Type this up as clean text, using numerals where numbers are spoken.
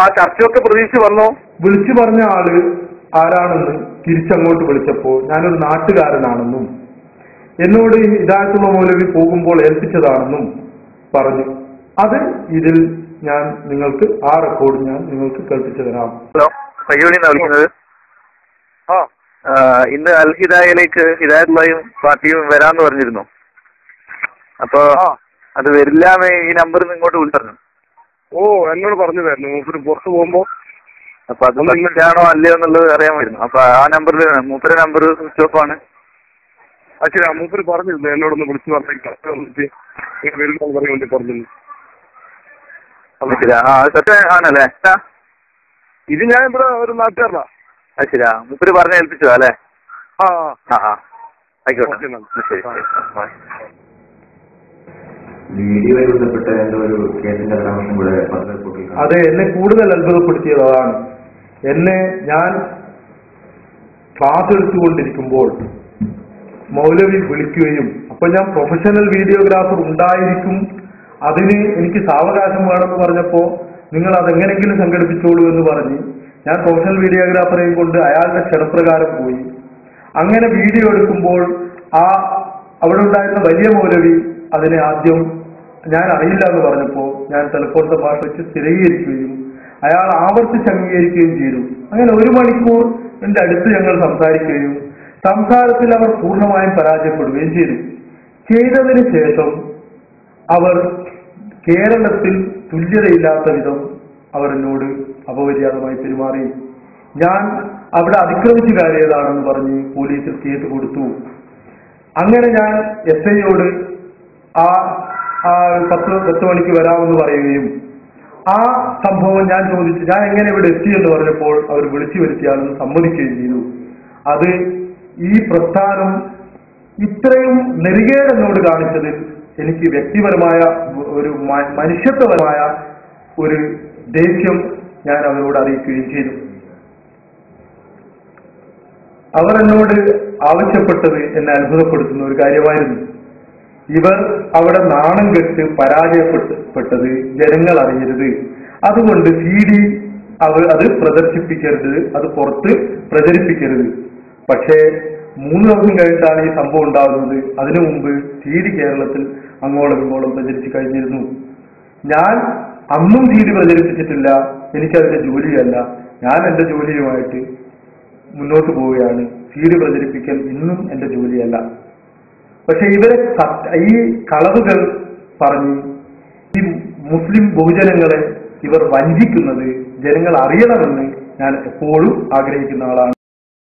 ആ ചർച്ചയൊക്കെ പ്രതീക്ഷിച്ച് വന്നോ? വിളിച്ചു പറഞ്ഞ ആള് ആരാണെന്ന് തിരിച്ചങ്ങോട്ട് വിളിച്ചപ്പോ ഞാനൊരു നാട്ടുകാരനാണെന്നും എന്നോട് ഹിദായത്തുള്ള മൗലവി പോകുമ്പോൾ ഏൽപ്പിച്ചതാണെന്നും പറഞ്ഞു. അത് ഇതിൽ ഞാൻ നിങ്ങൾക്ക് ആ റെക്കോർഡ് ഞാൻ നിങ്ങൾക്ക് കേൾപ്പിച്ചു തരാം. ഹലോ, പയ്യോളിന്നാ വിളിക്കുന്നത്. ഇന്ന് അൽ ഹിദായയിലേക്ക് ഹിദായത്തുള്ളയും പാർട്ടിയും വരാന്ന് പറഞ്ഞിരുന്നു. അപ്പൊ അത് വരില്ലാന്ന് ഈ നമ്പറിൽ ഇങ്ങോട്ട് വിളിച്ചു. ഓ, എന്നോട് പറഞ്ഞതായിരുന്നു മൂപ്പര് പുറത്ത് പോകുമ്പോ. അപ്പൊ അത് ആണോ അല്ലയോ എന്നുള്ളത് അറിയാമായിരുന്നു. അപ്പൊ ആ നമ്പറിൽ മൂപ്പര നമ്പർ സ്വിച്ച് ഓഫ് ആണ്. ശരി, മൂപ്പര് പറഞ്ഞിരുന്നു എന്നോടൊന്ന് വിളിച്ചു പറഞ്ഞിട്ട് പറഞ്ഞു. ആണല്ലേ? ഇത് ഞാൻ ഇവിടെ ഒരു നാട്ടുകാരനാ. അത് ശരിയാ, മൂപ്പര് പറഞ്ഞ ഏൽപ്പിച്ചതാ അല്ലേ? ആയിക്കോട്ടെ, ശരി. അതെ, എന്നെ കൂടുതൽ അത്ഭുതപ്പെടുത്തിയത് അതാണ്. ഞാൻ ക്ലാസ് എടുത്തുകൊണ്ടിരിക്കുമ്പോൾ മൗലവി വിളിക്കുകയും അപ്പൊ ഞാൻ പ്രൊഫഷണൽ വീഡിയോഗ്രാഫർ ഉണ്ടായിരിക്കും, അതിന് എനിക്ക് സാവകാശം വേണമെന്ന് പറഞ്ഞപ്പോ നിങ്ങൾ അതെങ്ങനെങ്കിലും സംഘടിപ്പിച്ചോളൂ എന്ന് പറഞ്ഞ് ഞാൻ പ്രൊഫഷണൽ വീഡിയോഗ്രാഫറെയും കൊണ്ട് അയാളുടെ ക്ഷണപ്രകാരം പോയി. അങ്ങനെ വീഡിയോ എടുക്കുമ്പോൾ അവിടെ ഉണ്ടായിരുന്ന വലിയ മൗലവി അതിനെ ആദ്യം ഞാൻ അറിയില്ല എന്ന് പറഞ്ഞപ്പോ ഞാൻ ടെലിഫോൺ സംഭാഷ വെച്ച് സ്ഥിരീകരിക്കുകയും അയാൾ ആവർത്തിച്ച് അംഗീകരിക്കുകയും ചെയ്തു. അങ്ങനെ 1 മണിക്കൂർ എന്റെ അടുത്ത് ഞങ്ങൾ സംസാരിക്കുകയും സംസാരത്തിൽ അവർ പൂർണ്ണമായും പരാജയപ്പെടുകയും ചെയ്തതിന് ശേഷം അവർ കേരളത്തിൽ തുല്യതയില്ലാത്ത വിധം അവർ എന്നോട് അപമര്യാദമായി പെരുമാറി. ഞാൻ അവിടെ അതിക്രമിച്ചു കയറിയതാണെന്ന് പറഞ്ഞ് പോലീസിൽ കേസ് കൊടുത്തു. അങ്ങനെ ഞാൻ SIയോട് 10 മണിക്ക് വരാമെന്ന് പറയുകയും ആ സംഭവം ഞാൻ ചോദിച്ചു, ഞാൻ എങ്ങനെ ഇവിടെ എത്തി എന്ന് പറഞ്ഞപ്പോൾ അവർ വിളിച്ചു വരുത്തിയാണെന്ന് സമ്മതിക്കുകയും ചെയ്തു. അത് ഈ പ്രസ്ഥാനം ഇത്രയും നെറുകേട് എന്നോട് കാണിച്ചതിൽ എനിക്ക് വ്യക്തിപരമായ ഒരു മനുഷ്യത്വപരമായ ഒരു ദേഷ്യം ഞാൻ അവരോട് അറിയിക്കുകയും ചെയ്തു. അവർ എന്നോട് ആവശ്യപ്പെട്ടത് എന്നെ അത്ഭുതപ്പെടുത്തുന്ന ഒരു കാര്യമായിരുന്നു. ഇവർ അവിടെ നാണം കെട്ട് പരാജയപ്പെട്ടത് ജനങ്ങൾ അറിയരുത്, അതുകൊണ്ട് CD അത് പ്രദർശിപ്പിക്കരുത്, അത് പുറത്ത് പ്രചരിപ്പിക്കരുത്. പക്ഷേ 3 ദിവസം കഴിഞ്ഞിട്ടാണ് ഈ സംഭവം ഉണ്ടാകുന്നത്. അതിനു മുമ്പ് CD കേരളത്തിൽ അങ്ങോളം ഇങ്ങോളം പ്രചരിച്ചു കഴിഞ്ഞിരുന്നു. ഞാൻ അന്നും CD പ്രചരിപ്പിച്ചിട്ടില്ല, എനിക്കതിന്റെ ജോലിയല്ല. ഞാൻ എന്റെ ജോലിയുമായിട്ട് മുന്നോട്ട് പോവുകയാണ്. CD പ്രചരിപ്പിക്കൽ ഇന്നും എന്റെ ജോലിയല്ല. പക്ഷെ ഇവരെ ഈ കളവുകൾ പറഞ്ഞ് ഈ മുസ്ലിം ബഹുജനങ്ങളെ ഇവർ വഞ്ചിക്കുന്നത് ജനങ്ങൾ അറിയണമെന്ന് ഞാൻ എപ്പോഴും ആഗ്രഹിക്കുന്ന ആളാണ്.